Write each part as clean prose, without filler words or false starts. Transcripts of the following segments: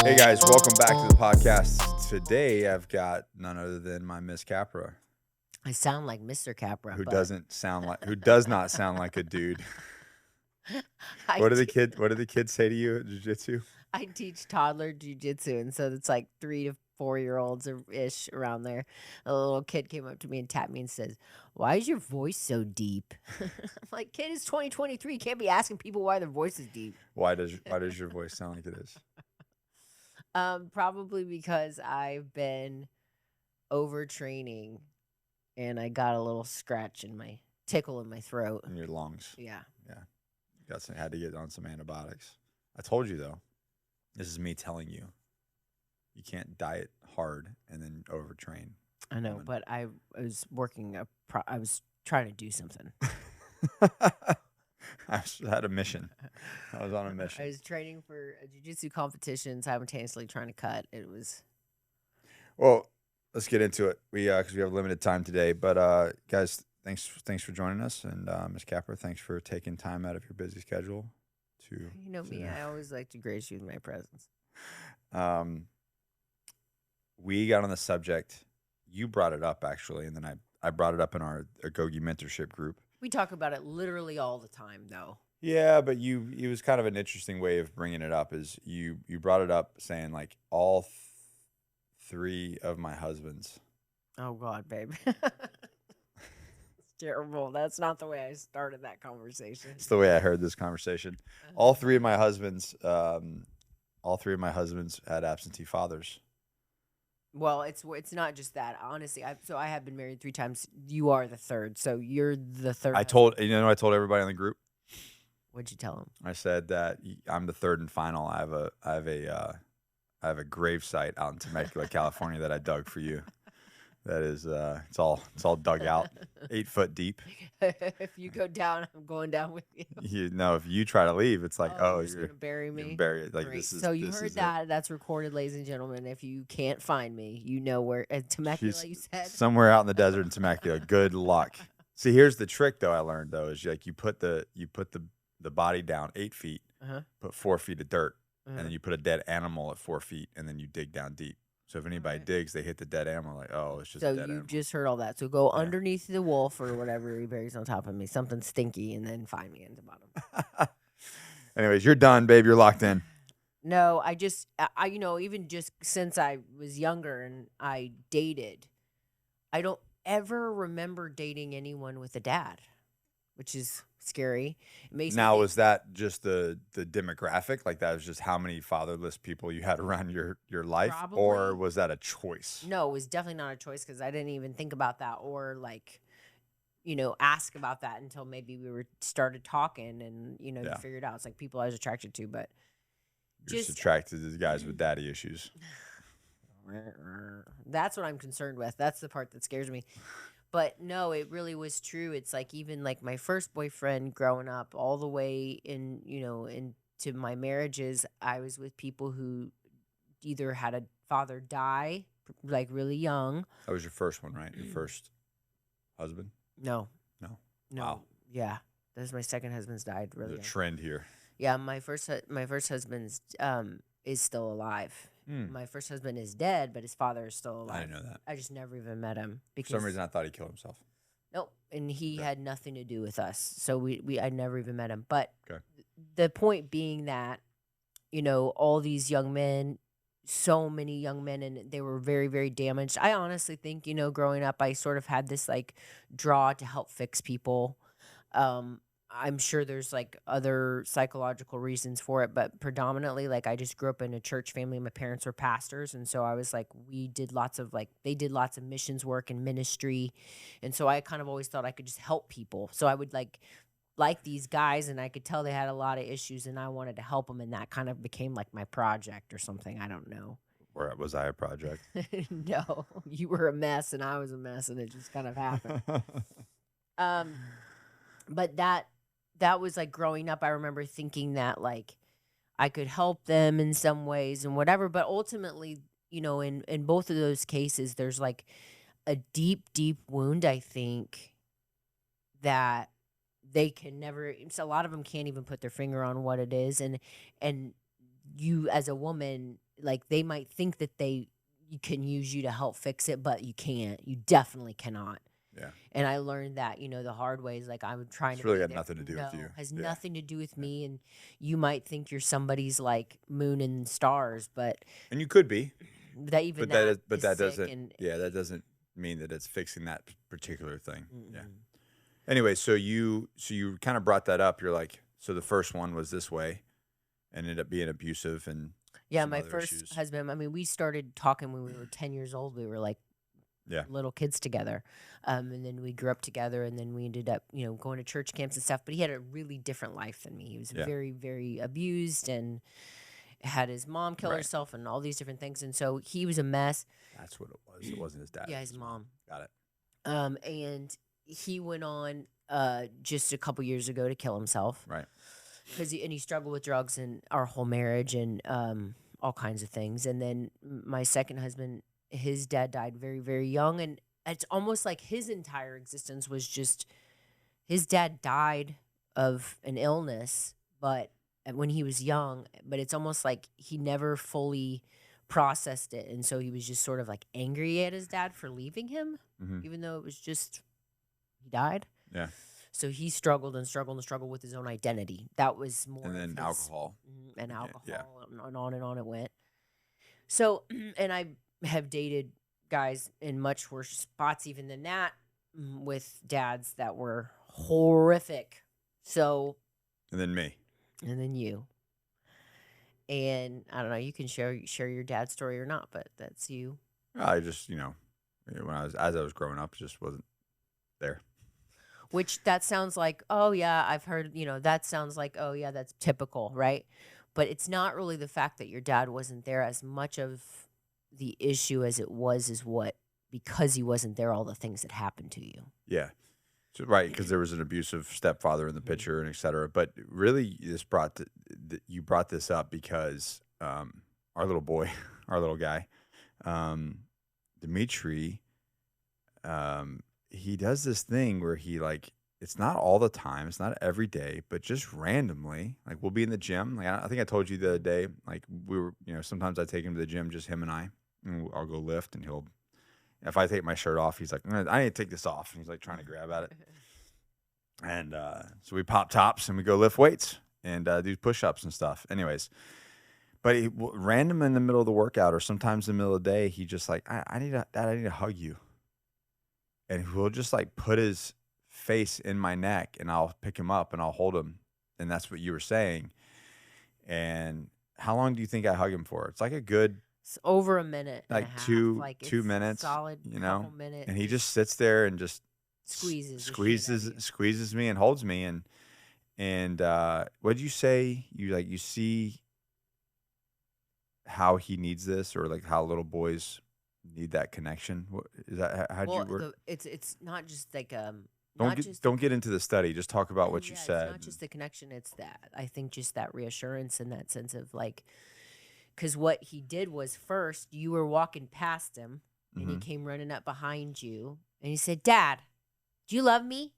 Hey guys, welcome back to the podcast. Today I've got none other than my Miss Capra, I sound like Mr. Capra, who but does not sound like a dude. I What do the te- kids say to you at jiu-jitsu? I teach toddler jujitsu, and so it's like 3 to 4 year olds ish around there. A little kid came up to me and tapped me and says, "Why is your voice so deep?" I'm like, "Kid, it's 2023. You can't be asking people why their voice is deep." Why does your voice sound like it is? Probably because I've been overtraining, and I got a little tickle in my throat. In your lungs. Yeah. Had to get on some antibiotics. I told you though. This is me telling you. You can't diet hard and then overtrain. I know, but I was I was trying to do something. I had a mission. I was on a I mission. was training for a jiu-jitsu competition, simultaneously trying to cut. It was Well, let's get into it. Because we have limited time today. But guys, thanks for joining us, and Ms. Capra, thanks for taking time out of your busy schedule to. You know me, I always like to grace you with my presence. We got on the subject. You brought it up actually, and then I brought it up in our Agoge mentorship group. We talk about it literally all the time, though. Yeah, but it was kind of an interesting way of bringing it up. Is you brought it up saying like all three of my husbands. Oh God, babe. It's terrible. That's not the way I started that conversation. It's the way I heard this conversation. All three of my husbands had absentee fathers. Well, it's not just that. Honestly, I have been married 3 times. You are the third, so you're the third. I told everybody in the group. What'd you tell him? I said that I'm the third and final. I have a grave site out in Temecula, California that I dug for you. That is it's all dug out, 8 foot deep. If you go down, I'm going down with you. If you try to leave, it's like, you're gonna bury me. You're buried. Like Great. this is. So you this heard is that? That's recorded, ladies and gentlemen. If you can't find me, you know where. Temecula, She's you said somewhere out in the desert in Temecula. Good luck. See, here's the trick though. I learned though is like you put the body down 8 feet, put 4 feet of dirt, and then you put a dead animal at 4 feet, and then you dig down deep. So if anybody digs, they hit the dead animal. Like, oh, it's just. So a dead you animal. just heard all that. So go underneath the wolf or whatever he buries on top of me, something stinky, and then find me in the bottom. Anyways, you're done, babe. You're locked in. No, I even just since I was younger and I dated, I don't ever remember dating anyone with a dad, which is scary. It makes Now, me was that just the demographic? Like that was just how many fatherless people you had around your life? Probably. Or was that a choice? No, it was definitely not a choice because I didn't even think about that or ask about that until maybe we started talking and you figured out it's like people I was attracted to, but You're just attracted to guys with daddy issues. That's what I'm concerned with. That's the part that scares me. But no, it really was true. It's like even like my first boyfriend growing up, all the way into my marriages, I was with people who either had a father die like really young. That was your first one, right? Your first husband? No. Wow. Yeah, that's my second husband's died really young. There's a trend here. Yeah, my first husband's is still alive. My first husband is dead, but his father is still alive. I didn't know that. I just never even met him because For some reason I thought he killed himself. Nope, and he had nothing to do with us, so I never even met him. But Okay. the point being that all these young men, so many young men, and they were very, very damaged. I honestly think growing up, I sort of had this like draw to help fix people. I'm sure there's like other psychological reasons for it, but predominantly like I just grew up in a church family. My parents were pastors, and so I was like they did lots of missions work and ministry, and so I kind of always thought I could just help people. So I would like these guys, and I could tell they had a lot of issues, and I wanted to help them, and that kind of became like my project or something. I don't know. Or was I a project? No, you were a mess, and I was a mess, and it just kind of happened. But that was like growing up. I remember thinking that like I could help them in some ways and whatever. But ultimately, in both of those cases, there's like a deep, deep wound, I think, that they can never. So a lot of them can't even put their finger on what it is, and you as a woman, like they might think that you can use you to help fix it, but you can't. You definitely cannot. Yeah. And I learned that, the hard way is like I'm trying It's to really be got there. nothing to do with you. No, has Yeah. nothing to do with me. And you might think you're somebody's like moon and stars, but And you could be. that even But that sick doesn't. and That doesn't mean that it's fixing that particular thing. Yeah. mm-mm. Anyway, so you kind of brought that up. You're like, so the first one was this way, and ended up being abusive and Yeah, some my other first issues. husband. I mean, we started talking when we were 10 years old. We were like little kids together, and then we grew up together, and then we ended up, going to church camps and stuff. But he had a really different life than me. He was very, very abused and had his mom kill herself and all these different things, and so he was a mess. That's what it was. It wasn't his dad. Yeah, his mom. Got it. And he went on just a couple years ago to kill himself. Right. Because he struggled with drugs and our whole marriage and all kinds of things. And then my second husband, his dad died very, very young. And it's almost like his entire existence was just his dad died of an illness, but when he was young, but it's almost like he never fully processed it. And so he was just sort of like angry at his dad for leaving him, even though it was just he died. Yeah. So he struggled and struggled and struggled with his own identity. That was more. And then alcohol. And alcohol. Yeah. And on it went. So, and I have dated guys in much worse spots even than that, with dads that were horrific. So. And then me. And then you. And I don't know, you can share your dad's story or not, but that's you. I just, when I was growing up, just wasn't there. Which that sounds like, oh yeah, I've heard, that sounds like, oh yeah, that's typical, right? But it's not really the fact that your dad wasn't there as much of the issue as it was is because he wasn't there, all the things that happened to you. Yeah. So, right, because there was an abusive stepfather in the picture and et cetera. But really, you brought this up because our little boy, our little guy, Dimitri, he does this thing where he it's not all the time, it's not every day, but just randomly, we'll be in the gym. I think I told you the other day, we were, sometimes I take him to the gym, just him and I'll go lift, and if I take my shirt off, he's like, I need to take this off. And he's trying to grab at it. And so we pop tops and we go lift weights and do push-ups and stuff. Anyways, but random in the middle of the workout or sometimes in the middle of the day, he just Dad, I need to hug you. And he'll just put his face in my neck, and I'll pick him up and I'll hold him. And that's what you were saying. And how long do you think I hug him for? It's a good... It's over a minute. And a half. 2 minutes. Solid couple minutes. And he just sits there and just squeezes me and holds me. And what did you say? You see how he needs this, or how little boys need that connection? Is that how'd you work? It's not just don't get into the study. Just talk about what you said. It's not just the connection. It's that I think just that reassurance and that sense of because what he did was first you were walking past him and he came running up behind you and he said, "Dad, do you love me?"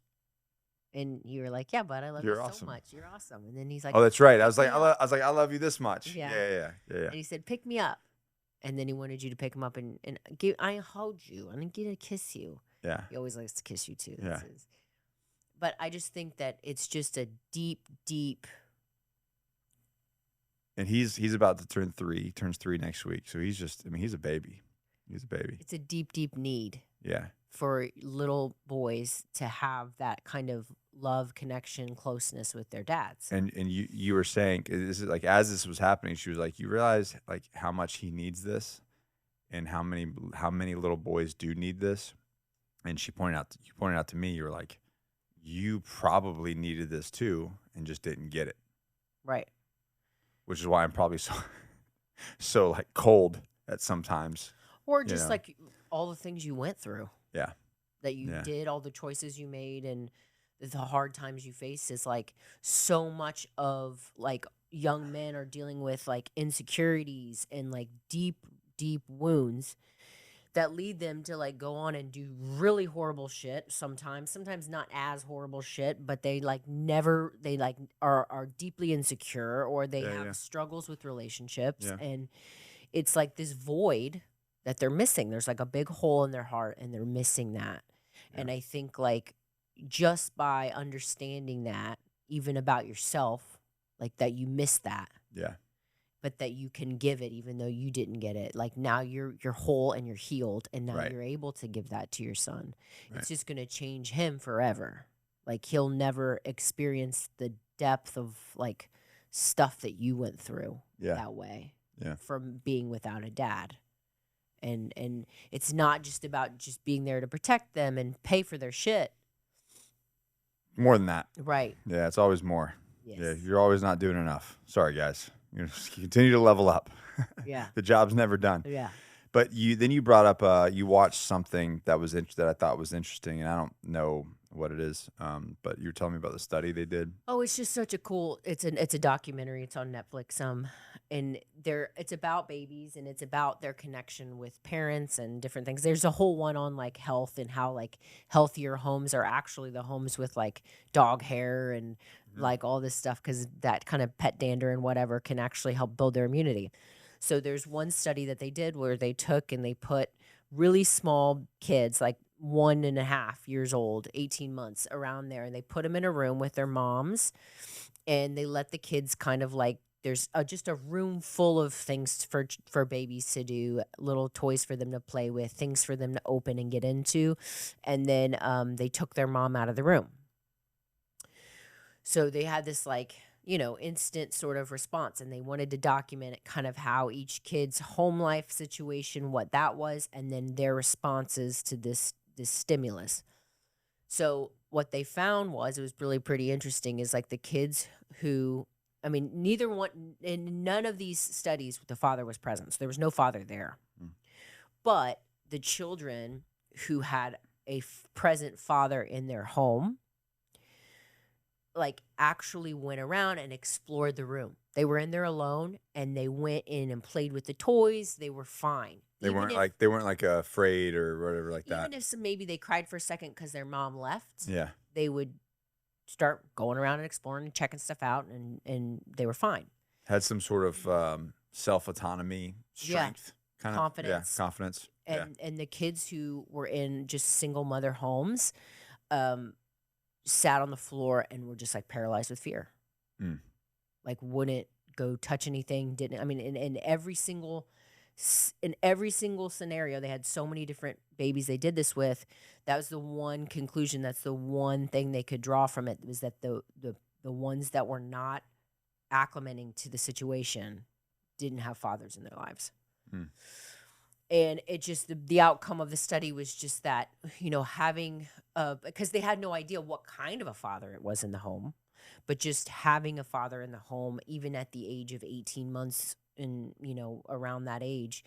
And you were like, "Yeah, bud, I love you so much. You're awesome." And then he's like, "Oh, that's right." I was like, I love you this much. Yeah. And he said, "Pick me up." And then he wanted you to pick him up and I hold you. I'm going to kiss you. Yeah. He always likes to kiss you too. Yeah. But I just think that it's just a deep, deep. And he's about to turn 3. He turns 3 next week. So he's a baby. He's a baby. It's a deep, deep need. Yeah. For little boys to have that kind of love, connection, closeness with their dads. And you were saying, this is as this was happening, she was like, you realize how much he needs this, and how many little boys do need this. And you pointed out to me, you were like, you probably needed this too and just didn't get it. Right. Which is why I'm probably so cold at sometimes. Or just all the things you went through. Yeah. That you did, all the choices you made and the hard times you faced is so much of young men are dealing with insecurities and deep, deep wounds that lead them to go on and do really horrible shit sometimes not as horrible shit, but they are deeply insecure, or they have struggles with relationships. And it's like this void that they're missing. There's like a big hole in their heart and they're missing that. Yeah. And I think like just by understanding that, even about yourself, like that you missed that, Yeah. but that you can give it even though you didn't get it. Like now you're whole and you're healed, and now Right. you're able to give that to your son. Right. It's just gonna change him forever. Like he'll never experience the depth of like stuff that you went through Yeah. that way. Yeah. From being without a dad. And it's not just about just being there to protect them and pay for their shit. More than that. Right. Yeah, it's always more. Yes. Yeah, you're always not doing enough. Sorry, guys. You continue to level up. Yeah. The job's never done. Yeah. But then you brought up you watched something that I thought was interesting, and I don't know what it is. But you were telling me about the study they did. Oh, it's just such a cool. It's a documentary. It's on Netflix. And it's about babies and it's about their connection with parents and different things. There's a whole one on like health and how like healthier homes are actually the homes with like dog hair and like all this stuff, because that kind of pet dander and whatever can actually help build their immunity. So there's one study that they did where they took and they put really small kids, like 1.5 years old, 18 months, around there, and they put them in a room with their moms, and they let the kids kind of like, there's just a room full of things for babies to do, little toys for them to play with, things for them to open and get into, and then they took their mom out of the room. So they had this like, instant sort of response, and they wanted to document it, kind of how each kid's home life situation, what that was, and then their responses to this stimulus. So what they found was, it was really pretty interesting, is like the kids who, I mean, neither one, in none of these studies, the father was present. So there was no father there. But the children who had a present father in their home, like actually went around and explored the room. They were in there alone, and they went in and played with the toys. They were fine. They weren't like afraid or whatever like that. Even if maybe they cried for a second because their mom left. Yeah. They would start going around and exploring and checking stuff out, and they were fine. Had some sort of self-autonomy, strength, kind of confidence. Confidence. And the kids who were in just single mother homes sat on the floor and were just like paralyzed with fear. Like wouldn't go touch anything, didn't, I mean, in every single scenario, they had so many different babies they did this with. That was the one conclusion, that's the one thing they could draw from it, was that the ones that were not acclimating to the situation didn't have fathers in their lives. And it just, the outcome of the study was just that, having, because they had no idea what kind of a father it was in the home, but just having a father in the home, even at the age of 18 months and, around that age,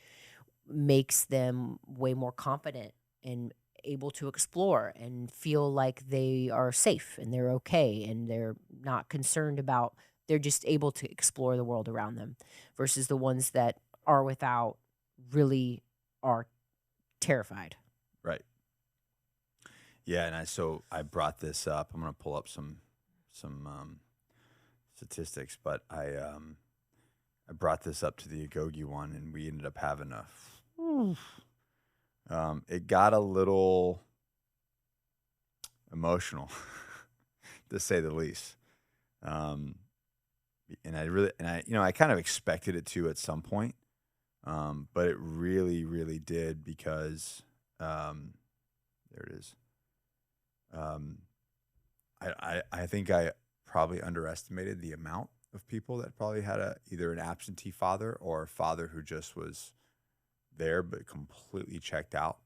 makes them way more confident and able to explore and feel like they are safe and they're okay and they're not concerned about, they're just able to explore the world around them, versus the ones that are without really are terrified. Right. Yeah, and I brought this up. I'm going to pull up some statistics, but I brought this up to the Agoge one, and we ended up having it got a little emotional, to say the least. And I kind of expected it to at some point. But it really, really did, because there it is. I think I probably underestimated the amount of people that probably had either an absentee father or a father who just was there but completely checked out.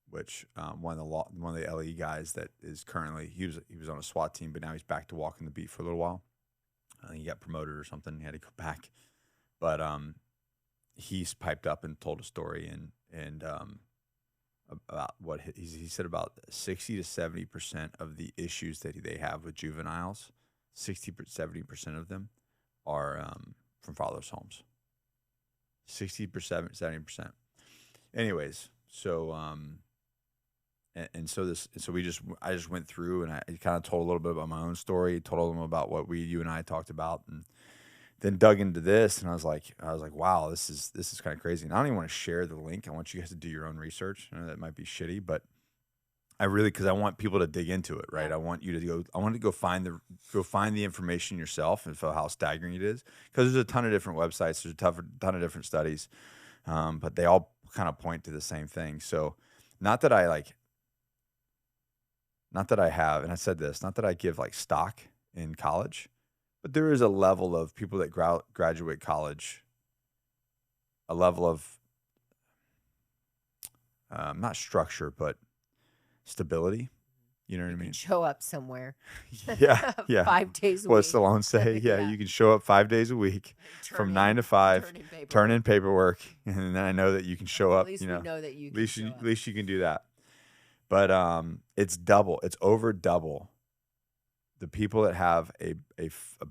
Which one of the LE guys that is currently, he was on a SWAT team, but now he's back to walking the beat for a little while. I think he got promoted or something. He had to go back, but he's piped up and told a story and about what he said about 60 to 70% of the issues that they have with juveniles, 70% of them are from fatherless homes. 60%, 70%. Anyways, so I just went through and I kind of told a little bit about my own story, told them about what you and I talked about, and then dug into this, and I was like, wow, this is kind of crazy. And I don't even want to share the link. I want you guys to do your own research. I know that might be shitty, but I really, because I want people to dig into it, right? Yeah. I want you to go. I want to go find the information yourself and feel how staggering it is. Because there's a ton of different websites, there's a ton of different studies, but they all kind of point to the same thing. So, not that I have, and I said this, not that I give like stock in college, but there is a level of people that graduate college, a level of not structure, but stability. You know what I mean? Show up somewhere. Yeah, yeah. 5 days a What week. does Stallone say? Yeah, Yeah. you can show up 5 days a week from 9 to 5, turn in paperwork, and then I know that you can show up. At least we know that you At can show up. At least you can do that. But it's double. It's over double the people that have a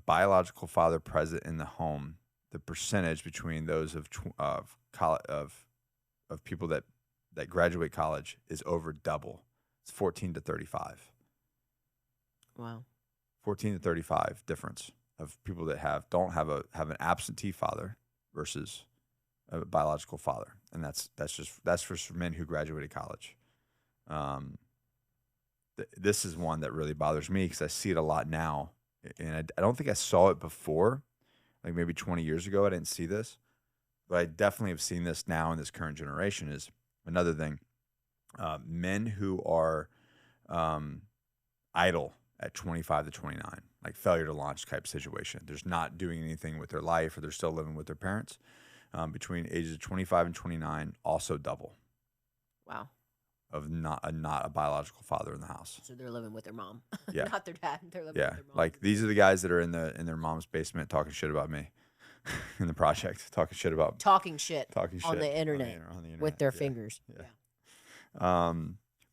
biological father present in the home. The percentage between those of people that graduate college is over double. It's 14 to 35. Wow. 14 to 35 difference of people that have an absentee father versus a biological father, and that's for men who graduated college. This is one that really bothers me because I see it a lot now, and I don't think I saw it before, like maybe 20 years ago. I didn't see this, but I definitely have seen this now in this current generation. Is another thing. Men who are idle at 25 to 29, like failure to launch type situation. They're not doing anything with their life, or they're still living with their parents. Between ages of 25 and 29, also double. Wow. Of not a biological father in the house. So they're living with their mom. Yeah. Not their dad. They're living with their mom. Like these are the guys that are in their mom's basement talking shit about me in the project, talking shit on the internet with their fingers. Yeah.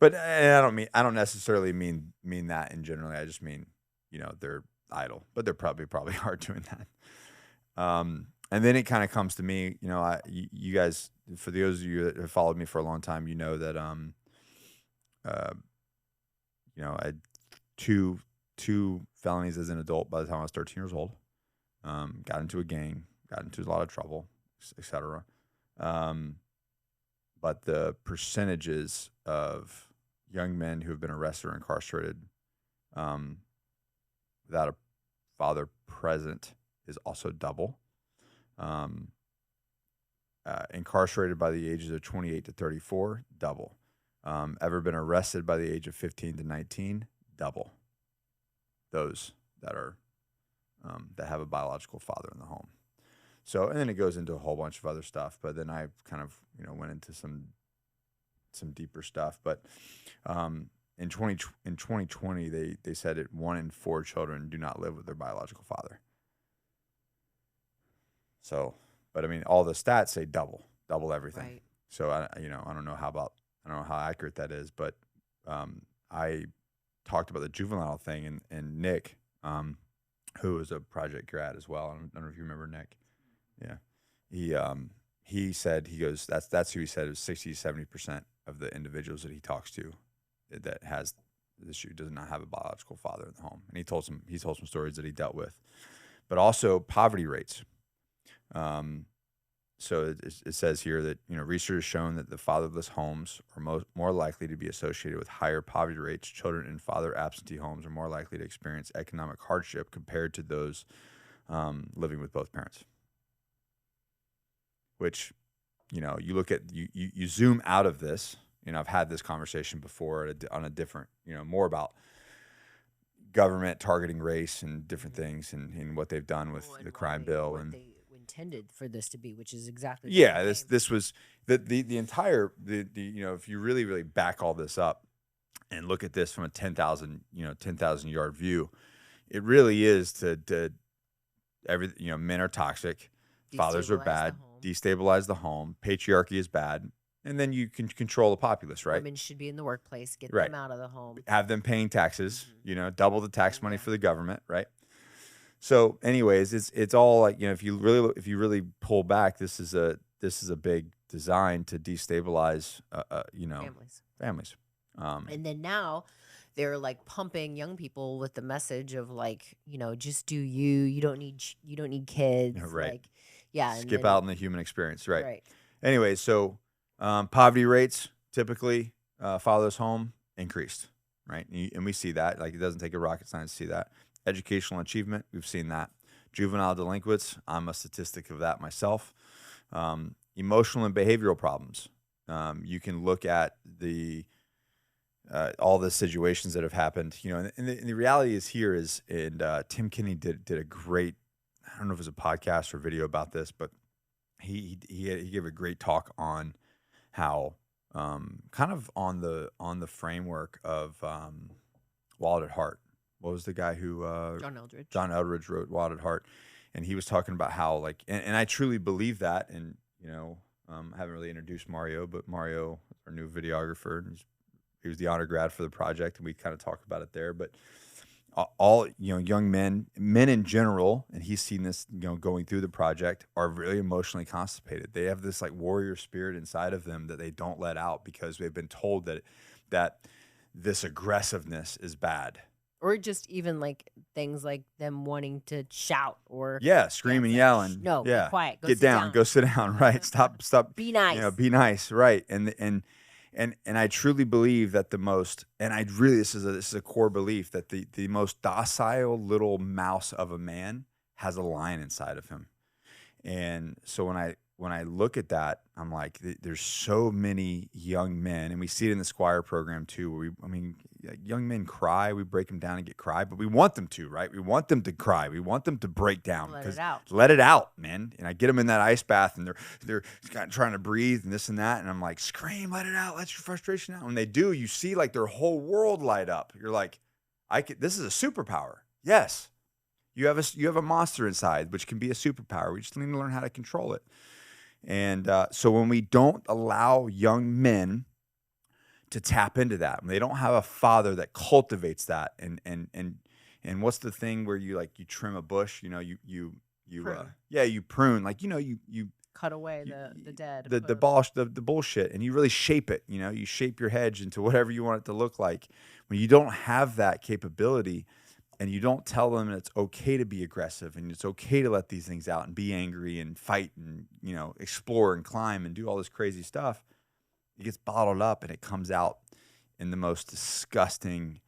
But I don't necessarily mean that in generally. I just mean, they're idle, but they're probably hard doing that. And then it kind of comes to me, you guys, for those of you that have followed me for a long time, you know that I had two felonies as an adult by the time I was 13 years old. Got into a gang, got into a lot of trouble, etc. But the percentages of young men who have been arrested or incarcerated without a father present is also double. Incarcerated by the ages of 28 to 34, double. Ever been arrested by the age of 15 to 19, double. Those that are that have a biological father in the home. So, and then it goes into a whole bunch of other stuff. But then I kind of went into some deeper stuff. But in 2020, they said that 1 in 4 children do not live with their biological father. So, but I mean, all the stats say double everything. Right. So I don't know how accurate that is, but I talked about the juvenile thing, and Nick, who was a project grad as well. I don't know if you remember Nick. Yeah, he said, he goes, that's who he said is 60 to 70% of the individuals that he talks to that has this issue does not have a biological father in the home, and he told some stories that he dealt with, but also poverty rates. So it says here that research has shown that the fatherless homes are more likely to be associated with higher poverty rates. Children in father absentee homes are more likely to experience economic hardship compared to those living with both parents. Which, you look at you zoom out of this. I've had this conversation before on a different, more about government targeting race and different things and what they've done with the crime bill and they intended for this to be, which is exactly this was the entire if you really back all this up and look at this from a 10,000 yard view, it really is to men are toxic, fathers are bad, destabilize the home, patriarchy is bad. And then you can control the populace, right? Women should be in the workplace, get them out of the home. Have them paying taxes, double the tax money for the government, right? So anyways, it's all like, if you really pull back, this is a big design to destabilize, families. And then now they're like pumping young people with the message of like, just do you. You don't need kids. Right. Like, yeah. Skip out on the human experience. Right. Right. Anyway, so poverty rates typically, fatherless home increased. Right. And we see that. Like, it doesn't take a rocket science to see that. Educational achievement, we've seen that. Juvenile delinquents, I'm a statistic of that myself. Emotional and behavioral problems. You can look at all the situations that have happened, and the reality is here is, and Tim Kinney did a great, I don't know if it was a podcast or video about this, but he gave a great talk on how kind of on the framework of Wild at Heart. What was the guy who John Eldridge wrote Wild at Heart, and he was talking about how, like, and I truly believe that, and I haven't really introduced Mario, but Mario, our new videographer, he was the honor grad for the project, and we kind of talked about it there. But all young men in general, and he's seen this going through the project, are really emotionally constipated. They have this like warrior spirit inside of them that they don't let out because they've been told that this aggressiveness is bad. Or just even like things like them wanting to shout or scream and yelling. No, be quiet. Get down. Go sit down. Right. Stop. Be nice. Be nice. Right. And I truly believe that this is a core belief that the most docile little mouse of a man has a lion inside of him. And so when I look at that, I'm like, there's so many young men, and we see it in the Squire program too, where young men cry, we break them down and get cry, but we want them to, right? We want them to cry. We want them to break down. Let it out, man. And I get them in that ice bath, and they're kind of trying to breathe and this and that, and I'm like, scream, let it out, let your frustration out. When they do, you see like their whole world light up. You're like, this is a superpower. Yes. You have a monster inside, which can be a superpower. We just need to learn how to control it. And so when we don't allow young men to tap into that, when they don't have a father that cultivates that, and what's the thing where you trim a bush, you prune, like, you cut away the dead, the bullshit, and you really shape it. You shape your hedge into whatever you want it to look like. When you don't have that capability, and you don't tell them it's okay to be aggressive and it's okay to let these things out and be angry and fight and, explore and climb and do all this crazy stuff, it gets bottled up and it comes out in the most disgusting,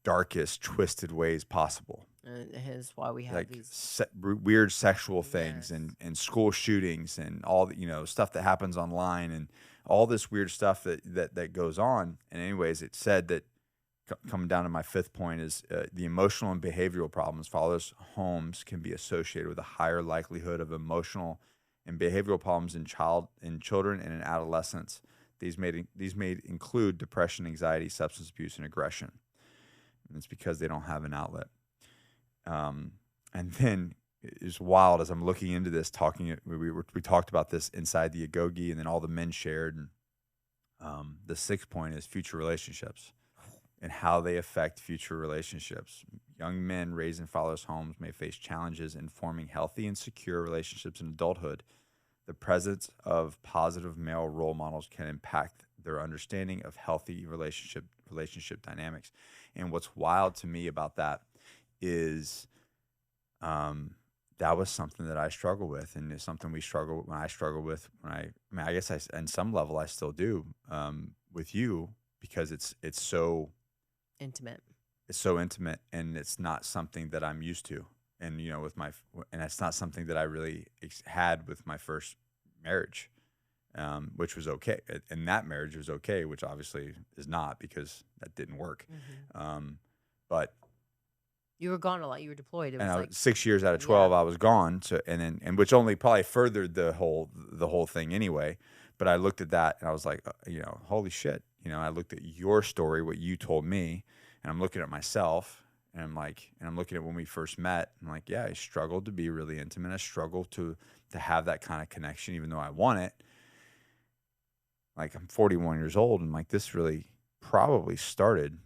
darkest, twisted ways possible. And here's why we have like these weird sexual things and school shootings and all the, stuff that happens online and all this weird stuff that goes on. And anyways, it said that, coming down to my fifth point, is the emotional and behavioral problems. Fatherless homes can be associated with a higher likelihood of emotional and behavioral problems in children and in adolescents. These may include depression, anxiety, substance abuse, and aggression. And it's because they don't have an outlet. And then it's wild as I'm looking into this, we talked about this inside the Agoge, and then all the men shared. And the sixth point is future relationships and how they affect future relationships. Young men raised in fatherless homes may face challenges in forming healthy and secure relationships in adulthood. The presence of positive male role models can impact their understanding of healthy relationship dynamics. And what's wild to me about that is that was something that I struggle with, and it's something I struggle with I guess on some level I still do with you, because it's so intimate. It's so intimate, and it's not something that I'm used to. And, and it's not something that I really had with my first marriage, which was okay. And that marriage was okay, which obviously is not, because that didn't work. Mm-hmm. But you were gone a lot. You were deployed. It was 6 years out of 12, I was gone. So, and which only probably furthered the whole thing anyway. But I looked at that and I was like, holy shit. I looked at your story, what you told me, and I'm looking at myself, and I'm looking at when we first met. I'm like, yeah, I struggled to be really intimate. I struggled to have that kind of connection, even though I want it. Like, I'm 41 years old, and like, this really probably started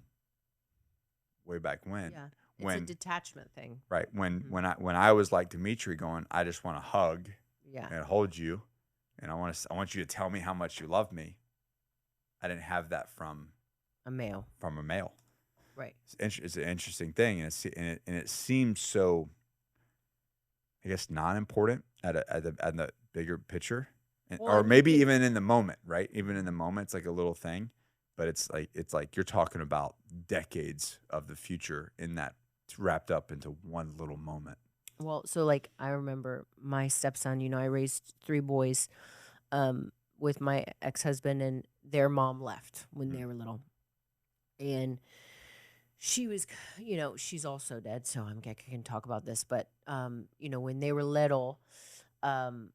way back when. Yeah, it's a detachment thing. Right. When I was like Dimitri, going, I just want to hug and hold you, and I want you to tell me how much you love me. I didn't have that from a male. Right. It's an interesting thing, and it seems so, I guess, not important at the bigger picture, Well, I or mean, maybe even in the moment, right? Even in the moment, it's like a little thing, but it's like you're talking about decades of the future in that wrapped up into one little moment. well, so like I remember my stepson, I raised 3 boys with my ex-husband, and their mom left when Mm. they were little. And she was, she's also dead, so I can talk about this, but when they were little, um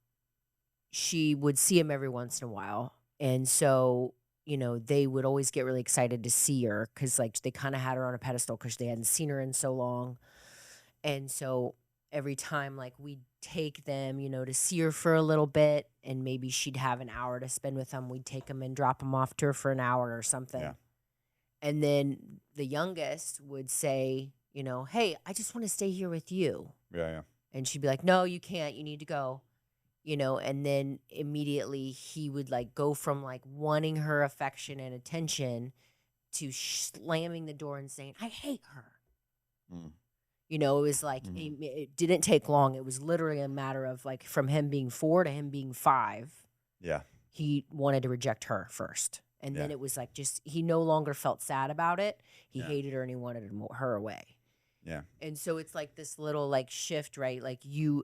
she would see him every once in a while. And so, they would always get really excited to see her because, like, they kind of had her on a pedestal because they hadn't seen her in so long. And so every time, like, we'd take them, to see her for a little bit, and maybe she'd have an hour to spend with them, we'd take them and drop them off to her for an hour or something. Yeah. And then the youngest would say, hey, I just want to stay here with you. Yeah, yeah. And she'd be like, no, you can't. You need to go. And then immediately he would like go from like wanting her affection and attention to slamming the door and saying, I hate her. Mm. It was like, it didn't take long. It was literally a matter of like from him being 4 to him being 5. Yeah. He wanted to reject her first. And then it was like he no longer felt sad about it. He hated her and he wanted her away. Yeah. And so it's like this little like shift, right? Like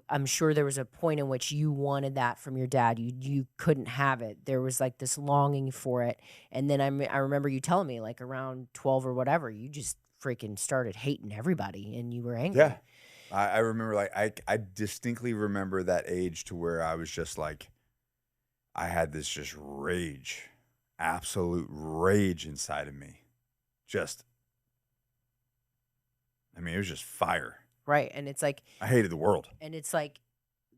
I'm sure there was a point in which you wanted that from your dad. You couldn't have it. There was like this longing for it. And then I remember you telling me like around 12 or whatever, you just freaking started hating everybody and you were angry. Yeah. I remember like I distinctly remember that age to where I was just like, I had this just rage, absolute rage inside of me. It was just fire. Right. And it's like, I hated the world. And it's like,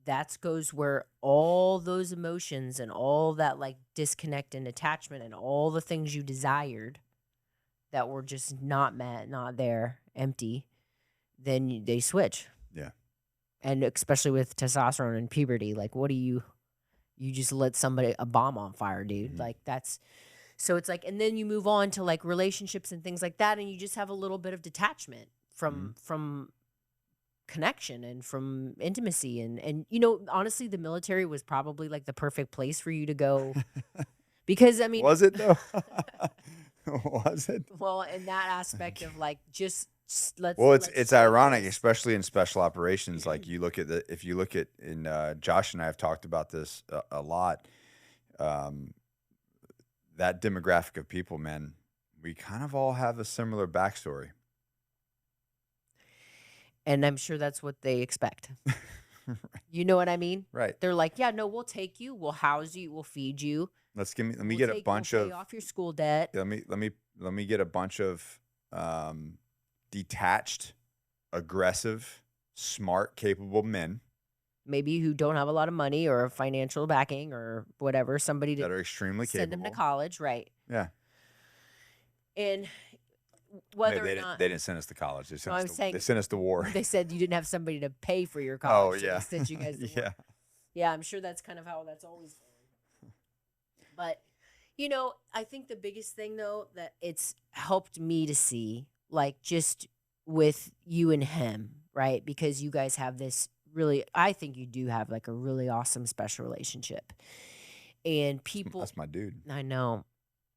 that goes where all those emotions and all that like disconnect and attachment and all the things you desired that were just not met, not there, empty, then they switch. Yeah. And especially with testosterone and puberty, like what do you just lit a bomb on fire, dude. Mm-hmm. Like so it's like, and then you move on to like relationships and things like that. And you just have a little bit of detachment from connection and from intimacy. And honestly, the military was probably like the perfect place for you to go because I mean, was it though? Was it? Well, in that aspect of like, it's ironic, especially in special operations. Like if you look at Josh and I have talked about this a lot. That demographic of people, man, we kind of all have a similar backstory. And I'm sure that's what they expect. Right. You know what I mean? Right. They're like, yeah, no, we'll take you, we'll house you, we'll feed you. Let me get a bunch of pay off your school debt. Let me get a bunch of detached, aggressive, smart, capable men. Maybe who don't have a lot of money or financial backing or whatever. Somebody that are extremely send capable. them to college, right? Yeah. And whether they or not they didn't send us to college. They sent us to war. They said you didn't have somebody to pay for your college. Oh yeah. So they sent you guys to war. Yeah, I'm sure that's kind of how that's always been. But I think the biggest thing though that it's helped me to see, like just with you and him, right? Because you guys have this really, I think you do have like a really awesome special relationship. And people, that's my dude. I know.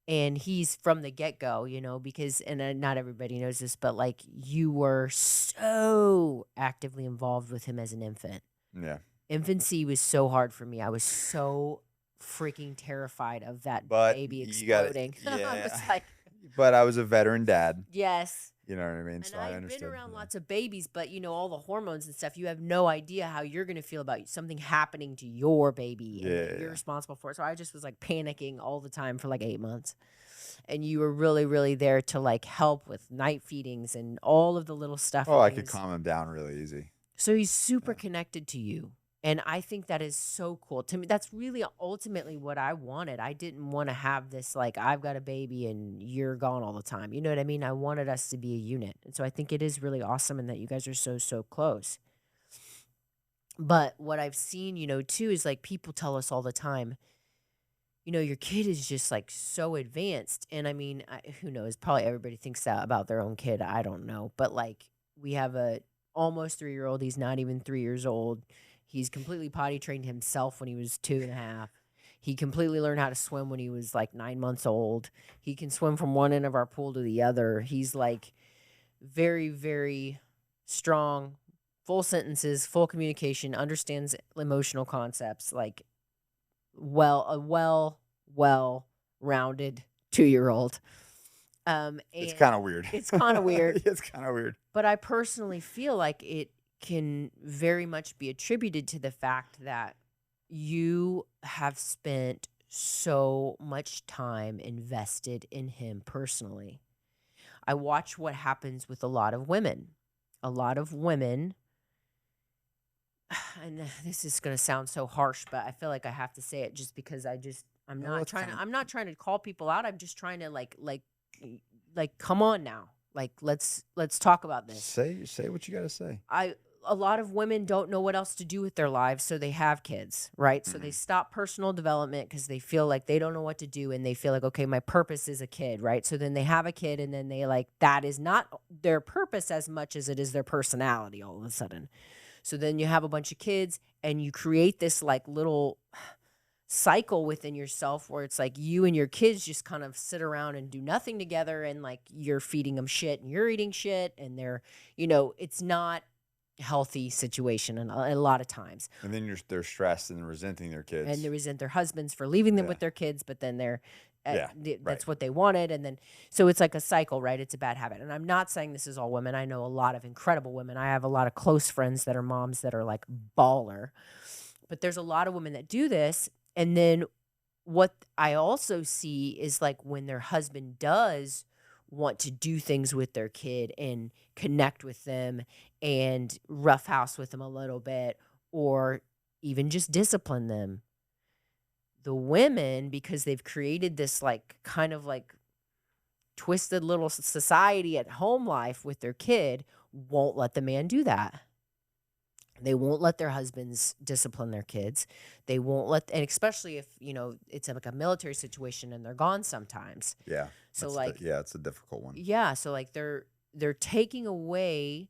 And he's from the get-go, because, and not everybody knows this, but like you were so actively involved with him as an infant. Yeah. Infancy was so hard for me. I was so freaking terrified of that baby exploding. I was like, but I was a veteran dad. Yes. You know what I mean? And so I've I understood. been around lots of babies, but all the hormones and stuff, you have no idea how you're going to feel about something happening to your baby and that you're responsible for it. So I just was like panicking all the time for like 8 months. And you were really, really there to like help with night feedings and all of the little stuff. Oh, I could calm him down really easy. So he's super connected to you. And I think that is so cool. To me, that's really ultimately what I wanted. I didn't want to have this, like, I've got a baby and you're gone all the time. You know what I mean? I wanted us to be a unit. And so I think it is really awesome and that you guys are so, so close. But what I've seen, too, is like people tell us all the time, your kid is just like so advanced. And I mean, who knows? Probably everybody thinks that about their own kid. I don't know. But like, we have a almost 3-year-old. He's not even 3 years old. He's completely potty trained himself when he was 2.5. He completely learned how to swim when he was like 9 months old. He can swim from one end of our pool to the other. He's like very, very strong, full sentences, full communication, understands emotional concepts, like a well-rounded 2-year-old. It's kind of weird. It's kind of weird. It's kind of weird. But I personally feel like it can very much be attributed to the fact that you have spent so much time invested in him personally. I watch what happens with a lot of women. A lot of women, and this is going to sound so harsh, but I feel like I have to say it just because I'm not trying to call people out. I'm just trying to like come on now. Like let's talk about this. Say what you got to say. A lot of women don't know what else to do with their lives, so they have kids, right? So they stop personal development because they feel like they don't know what to do, and they feel like, okay, my purpose is a kid, right? So then they have a kid, and then they that is not their purpose as much as it is their personality all of a sudden. So then you have a bunch of kids, and you create this like little cycle within yourself where it's like you and your kids just kind of sit around and do nothing together, and like you're feeding them shit and you're eating shit, and they're, it's not healthy situation and a lot of times. And then they're stressed and resenting their kids. And they resent their husbands for leaving them with their kids, but then that's what they wanted. And then, so it's like a cycle, right? It's a bad habit. And I'm not saying this is all women. I know a lot of incredible women. I have a lot of close friends that are moms that are like baller. But there's a lot of women that do this. And then what I also see is like when their husband does want to do things with their kid and connect with them and roughhouse with them a little bit, or even just discipline them, the women, because they've created this like kind of like twisted little society at home life with their kid, won't let the man do that. They won't let their husbands discipline their kids. They won't and especially if, it's like a military situation and they're gone sometimes. Yeah. So it's a difficult one. Yeah. So like they're taking away,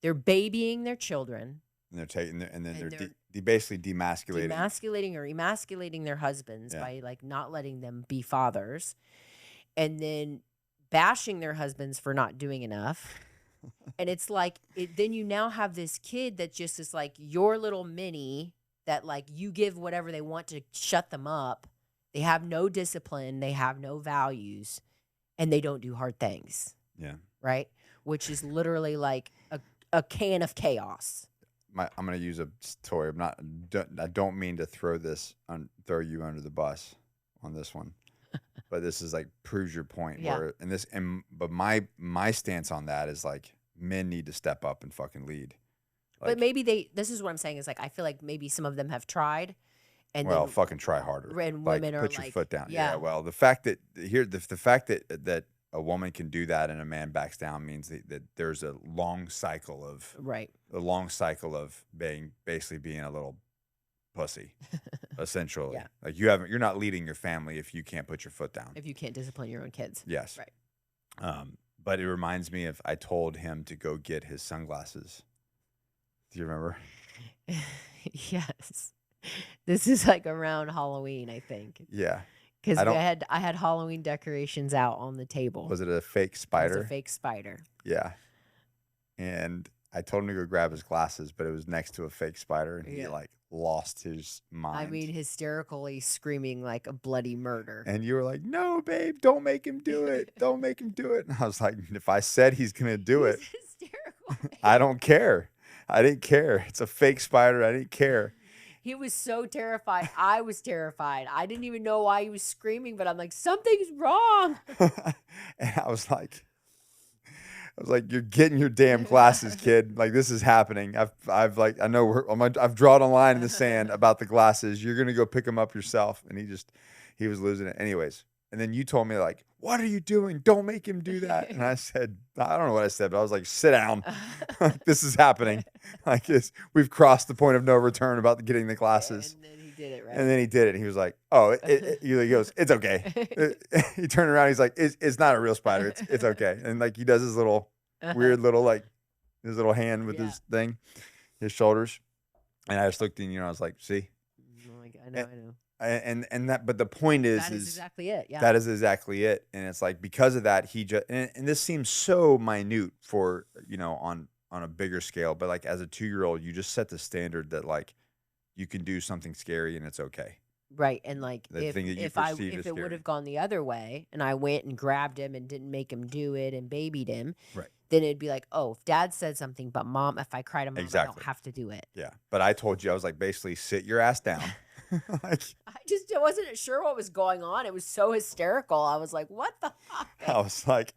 they're babying their children. And they're taking, they're basically demasculating or emasculating their husbands by like not letting them be fathers, and then bashing their husbands for not doing enough. And it's like, then you now have this kid that just is like your little mini that like you give whatever they want to shut them up. They have no discipline. They have no values, and they don't do hard things. Yeah. Right. Which is literally like a can of chaos. I'm going to use a story. I don't mean to throw you under the bus on this one. But this is like proves your point. Yeah. But my stance on that is like men need to step up and fucking lead. But maybe this is what I'm saying is like I feel like maybe some of them have tried, and fucking try harder. And like, women are put like, your foot down. Yeah. Well, the fact that that a woman can do that and a man backs down means that there's a long cycle of basically being a little pussy, essentially. Yeah. Like you're not leading your family if you can't put your foot down. If you can't discipline your own kids. Yes. Right. But it reminds me of I told him to go get his sunglasses. Do you remember? Yes. This is like around Halloween, I think. Yeah. Because I had Halloween decorations out on the table. Was it a fake spider? It was a fake spider. Yeah. And I told him to go grab his glasses, but it was next to a fake spider, and he like lost his mind. I mean, hysterically screaming like a bloody murder. And you were like, "No, babe, don't make him do it. Don't make him do it." And I was like, "If I said he's gonna do it, hysterical. I don't care. I didn't care. It's a fake spider. I didn't care." He was so terrified. I was terrified. I didn't even know why he was screaming, but I'm like, something's wrong. And I was like, "You're getting your damn glasses, kid. Like, this is happening. I've drawn a line in the sand about the glasses. You're gonna go pick them up yourself." And he was losing it. Anyways, and then you told me like, "What are you doing? Don't make him do that." And I said, I don't know what I said, but I was like, "Sit down. This is happening. Like we've crossed the point of no return about getting the glasses." And then he did it right. And then he did it. And he was like, "Oh," he goes, "It's okay." He turned around. He's like, "It's not a real spider. It's okay." And like he does his little weird little like his little hand with his thing, his shoulders. And I just looked and I was like, "See." I know. And that, but the point is exactly it. Yeah, that is exactly it. And it's like, because of that, he just, and this seems so minute for, on a bigger scale, but like as a 2-year-old, you just set the standard that like you can do something scary and it's okay. Right. And like if it would have gone the other way and I went and grabbed him and didn't make him do it and babied him, right, then it'd be like, oh, if dad said something, but mom, if I cry to mom, I don't have to do it. Yeah. But I told you, I was like, basically sit your ass down. Like, I wasn't sure what was going on. It was so hysterical. I was like, what the fuck?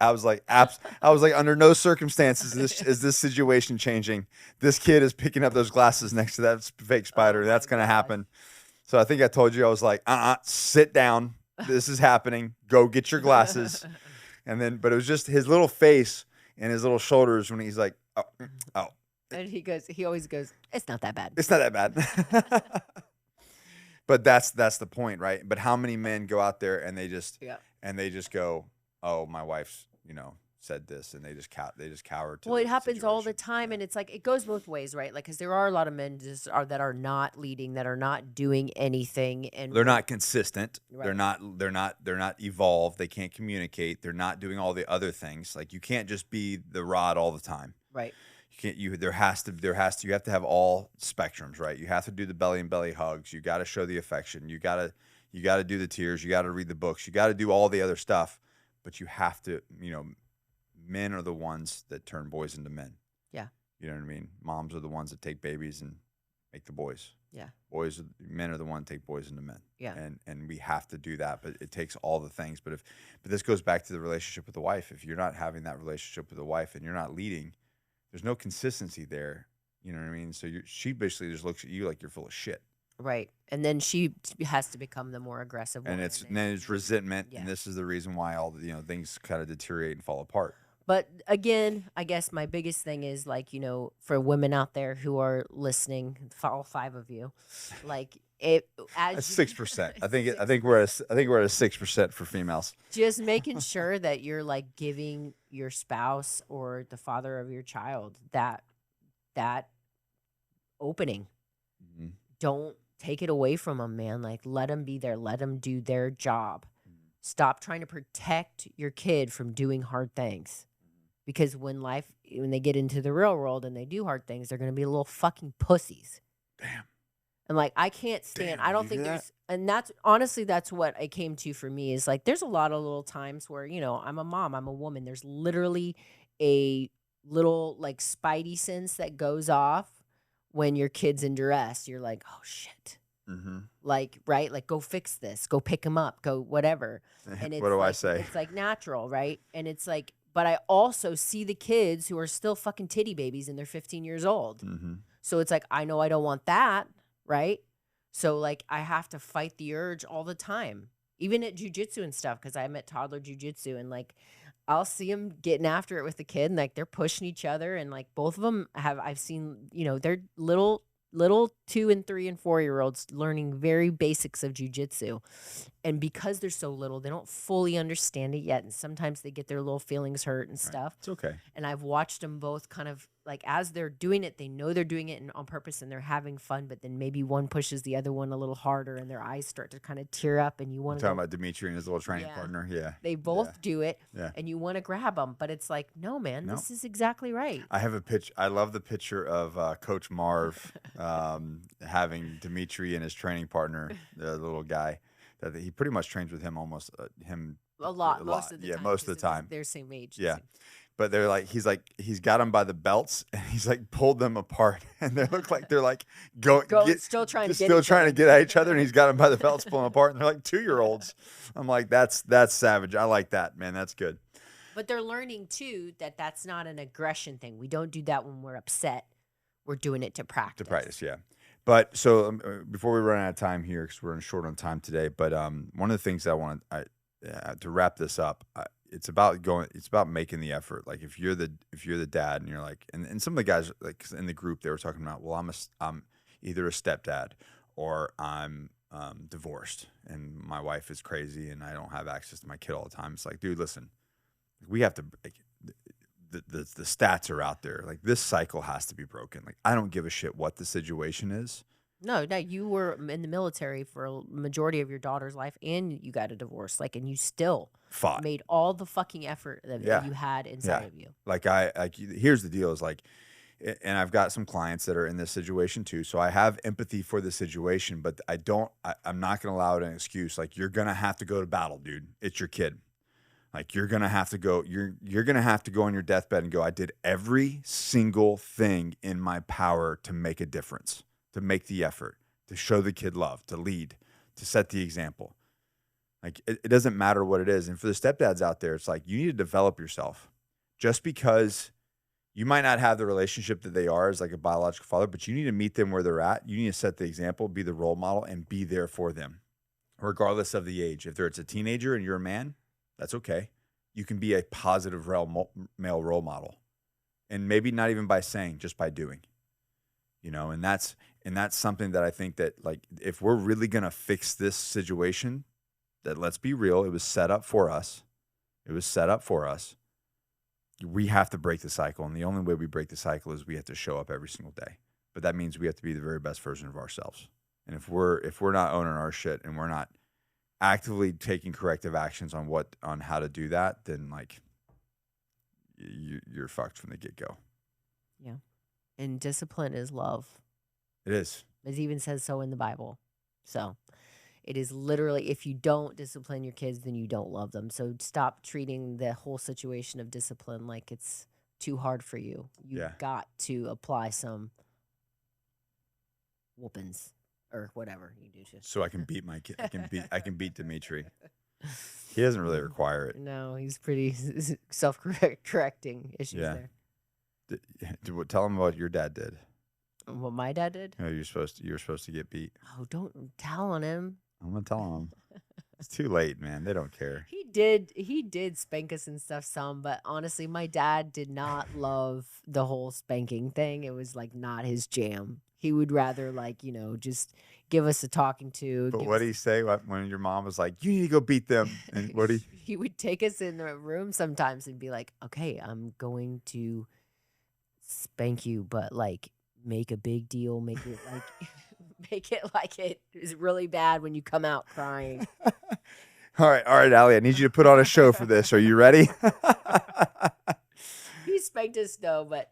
I was like, under no circumstances is this situation changing. This kid is picking up those glasses next to that fake spider. That's going to happen. So I think I told you, I was like, sit down. This is happening. Go get your glasses. And then, but it was just his little face and his little shoulders when he's like, oh. And he always goes, it's not that bad. It's not that bad. But that's the point, right? But how many men go out there and they just go, oh, my wife's, said this, and they just cower to. Well, it happens all the time, and it's like it goes both ways, right? Like, because there are a lot of men that are not leading, that are not doing anything, and they're not consistent. Right. They're not evolved. They can't communicate. They're not doing all the other things. Like, you can't just be the rod all the time. Right. You have to have all spectrums, right? You have to do the belly and belly hugs. You got to show the affection. You got to do the tears. You got to read the books. You got to do all the other stuff, but you have to, men are the ones that turn boys into men. Yeah. You know what I mean? Moms are the ones that take babies and make the boys. Yeah. Men are the ones that take boys into men. Yeah. And we have to do that, but it takes all the things. But this goes back to the relationship with the wife. If you're not having that relationship with the wife and you're not leading, there's no consistency there. You know what I mean? So she basically just looks at you like you're full of shit. Right. And then she has to become the more aggressive one. And then it's resentment. Yeah. And this is the reason why all the, things kind of deteriorate and fall apart. But again, I guess my biggest thing is like, for women out there who are listening, all 5 of you, like it as 6%. I think we're at 6% for females. Just making sure that you're like giving your spouse or the father of your child that opening. Mm-hmm. Don't take it away from them, man. Like, let them be there. Let them do their job. Mm-hmm. Stop trying to protect your kid from doing hard things. Because when they get into the real world and they do hard things, they're going to be little fucking pussies. Damn. And like, I can't stand, I don't think there's, and that's honestly, that's what I came to for me is like, there's a lot of little times where, I'm a mom, I'm a woman. There's literally a little like spidey sense that goes off when your kid's in duress. You're like, oh shit. Mm-hmm. Like, right? Like, go fix this, go pick him up, go whatever. And it's what do I say? It's like natural, right? And it's like, but I also see the kids who are still fucking titty babies and they're 15 years old. Mm-hmm. So it's like, I know I don't want that, right? So like, I have to fight the urge all the time, even at jujitsu and stuff, because I'm at toddler jujitsu and like, I'll see them getting after it with the kid and like they're pushing each other and like both of them I've seen, they're little 2 and 3 and 4-year-olds learning very basics of jujitsu. And because they're so little, they don't fully understand it yet. And sometimes they get their little feelings hurt and stuff. It's okay. And I've watched them both kind of like, as they're doing it, they know they're doing it on purpose and they're having fun, but then maybe one pushes the other one a little harder and their eyes start to kind of tear up and you want to talking about Dimitri and his little training partner. Yeah. They both do it and you want to grab them, but it's like, no, man, this is exactly right. I have a picture. I love the picture of Coach Marv having Dimitri and his training partner, the little guy that he pretty much trains with him almost a lot. Most of the time. Most of the time. They're same age. Yeah. But they're like, he's got them by the belts and he's like pulled them apart and they look like they're like still trying to get at each other and he's got them by the belts pulling them apart and they're like 2-year-olds. I'm like, that's savage. I like that, man. That's good. But they're learning too that that's not an aggression thing. We don't do that when we're upset. We're doing it to practice. Yeah. But so before we run out of time here, because we're short on time today, but one of the things that I want to wrap this up, it's about making the effort. Like if you're the dad and you're like, and some of the guys like in the group, they were talking about, well, I'm either a stepdad or I'm divorced and my wife is crazy and I don't have access to my kid all the time. It's like, dude, listen, we have to. Like, the stats are out there. Like, this cycle has to be broken. Like, I don't give a shit what the situation is. No, you were in the military for a majority of your daughter's life, and you got a divorce. Like, and you still Fought. made all the fucking effort that you had inside of you. Like, here's the deal: is like, and I've got some clients that are in this situation too. So I have empathy for the situation, but I'm not going to allow it an excuse. Like, you're gonna have to go to battle, dude. It's your kid. Like, you're gonna have to go. You're gonna have to go on your deathbed and go, I did every single thing in my power to make a difference, to make the effort, to show the kid love, to lead, to set the example. Like, it doesn't matter what it is. And for the stepdads out there, it's like, you need to develop yourself. Just because you might not have the relationship that they are as like a biological father, but you need to meet them where they're at. You need to set the example, be the role model, and be there for them, regardless of the age. If it's a teenager and you're a man, that's okay. You can be a positive male role model, and maybe not even by saying, just by doing, and that's something that I think that, like, if we're really going to fix this situation, that, let's be real, it was set up for us. We have to break the cycle. And the only way we break the cycle is we have to show up every single day. But that means we have to be the very best version of ourselves. And if we're not owning our shit and we're not actively taking corrective actions on how to do that, then, like, you're fucked from the get-go. Yeah. And discipline is love. It is. It even says so in the Bible. So it is literally, if you don't discipline your kids, then you don't love them. So stop treating the whole situation of discipline like it's too hard for you. You've got to apply some whoopings. Or whatever you do to. So I can beat my kid. I can beat Dimitri. He doesn't really require it. No, he's pretty self-correcting issues there. Tell him what your dad did. What my dad did? You were supposed to get beat. Oh, don't tell on him. I'm gonna tell him. It's too late, man. They don't care. He did spank us and stuff some, but honestly, my dad did not love the whole spanking thing. It was like not his jam. He would rather, like, just give us a talking to. But what did he say when your mom was like, you need to go beat them? And what he would take us in the room sometimes and be like, okay, I'm going to spank you, but, like, make a big deal. Make it like make it like it is really bad when you come out crying. All right, Allie, I need you to put on a show for this. Are you ready? He spanked us, though, but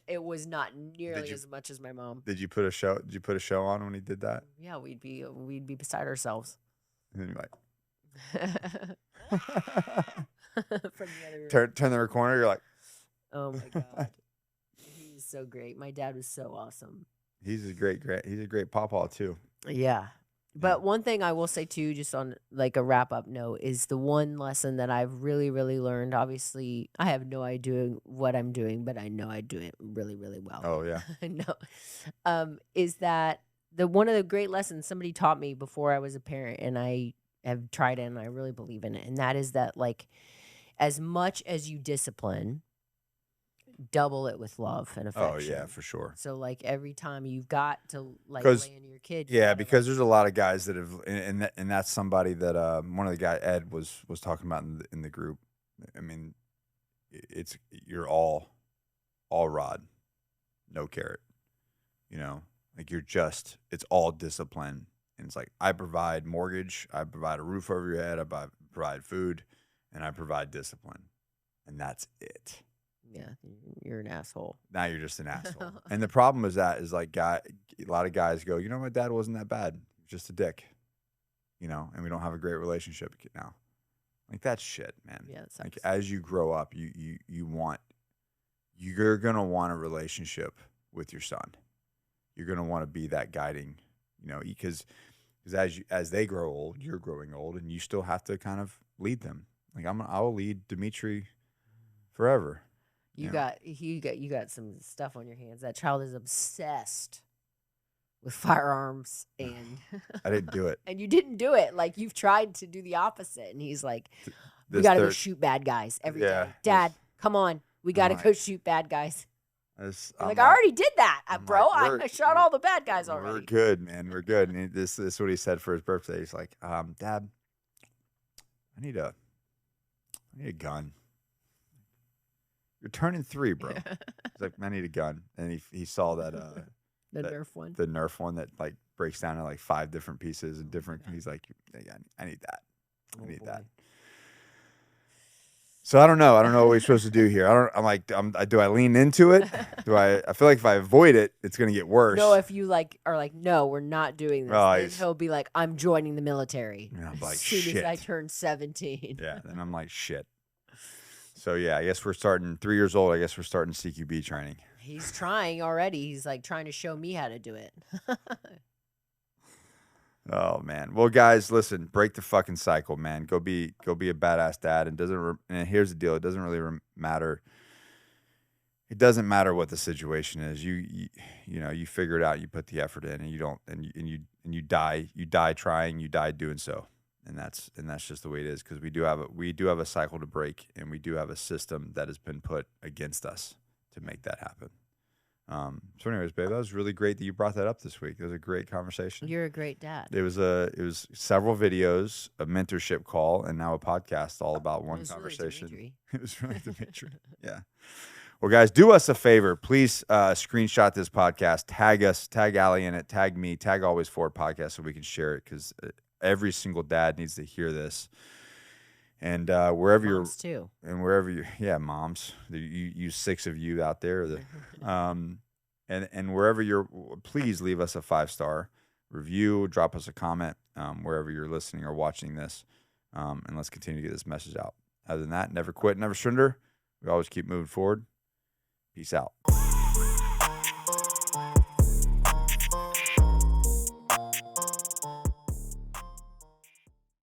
it was not nearly as much as my mom. Did you put a show? Did you put a show on when he did that? Yeah, we'd be beside ourselves. And then you're like, from the other room. Turn the recorder. You're like, oh my god, he was so great. My dad was so awesome. He's a great pawpaw too. Yeah. But one thing I will say too, just on like a wrap up note, is the one lesson that I've really, really learned. Obviously, I have no idea what I'm doing, but I know I do it really, really well. Oh yeah. No. Is that one of the great lessons somebody taught me before I was a parent, and I have tried it and I really believe in it. And that is that, like, as much as you discipline, double it with love and affection. Oh yeah, for sure. So, like, every time you've got to, like, lay into your kid. Yeah, because there's a lot of guys that have, and that's somebody that one of the guy Ed was talking about in the group. I mean, you're all rod, no carrot. Like, it's all discipline, and it's like, I provide mortgage, I provide a roof over your head, I provide food, and I provide discipline, and that's it. Yeah, you're an asshole. Now you're just an asshole. And the problem is like, a lot of guys go, my dad wasn't that bad. Just a dick, and we don't have a great relationship now. Like, that's shit, man. Yeah, that sucks. Like, as you grow up, you're going to want a relationship with your son. You're going to want to be that guiding, because as they grow old, you're growing old, and you still have to kind of lead them. Like, I will lead Dimitri forever. You got some stuff on your hands. That child is obsessed with firearms, and I didn't do it. And you didn't do it. Like, you've tried to do the opposite, and he's like, "We got to go shoot bad guys every day. Dad, come on, we got to go shoot bad guys." I already did that, bro. Like, I shot all the bad guys already. We're good, man. We're good. And this is what he said for his birthday. He's like, Dad, I need a gun. You're turning 3, bro. He's like, I need a gun. And he saw that the Nerf one. The Nerf one that like breaks down to like 5 different pieces and different. He's like, yeah, I need that. I need that. So I don't know. I don't know what we're supposed to do here. Do I lean into it? I feel like if I avoid it, it's going to get worse. No, if you are like, no, we're not doing this. Then he'll be like, I'm joining the military. And I'm like, as soon shit. as I turn 17. Yeah. Then I'm like, shit. So yeah, I guess we're starting 3 years old. I guess we're starting CQB training. He's trying already. He's like trying to show me how to do it. Oh man. Well, guys, listen. Break the fucking cycle, man. Go be a badass dad. And here's the deal. It doesn't really matter. It doesn't matter what the situation is. You figure it out. You put the effort in, and you die trying. You die doing so. And that's just the way it is, because we do have a cycle to break, and we do have a system that has been put against us to make that happen. So anyways, babe, that was really great that you brought that up this week. It was a great conversation. You're a great dad. It was several videos, a mentorship call, and now a podcast all about one conversation. Really It was really Dimitri. Yeah. Well, guys, do us a favor. Please screenshot this podcast. Tag us. Tag Allie in it. Tag me. Tag Always Forward Podcast so we can share it, because every single dad needs to hear this. And wherever moms too. And wherever moms, you 6 of you out there, and wherever please leave us a 5-star review, drop us a comment wherever you're listening or watching this, and let's continue to get this message out. Other than that, never quit, never surrender. We always keep moving forward. Peace out.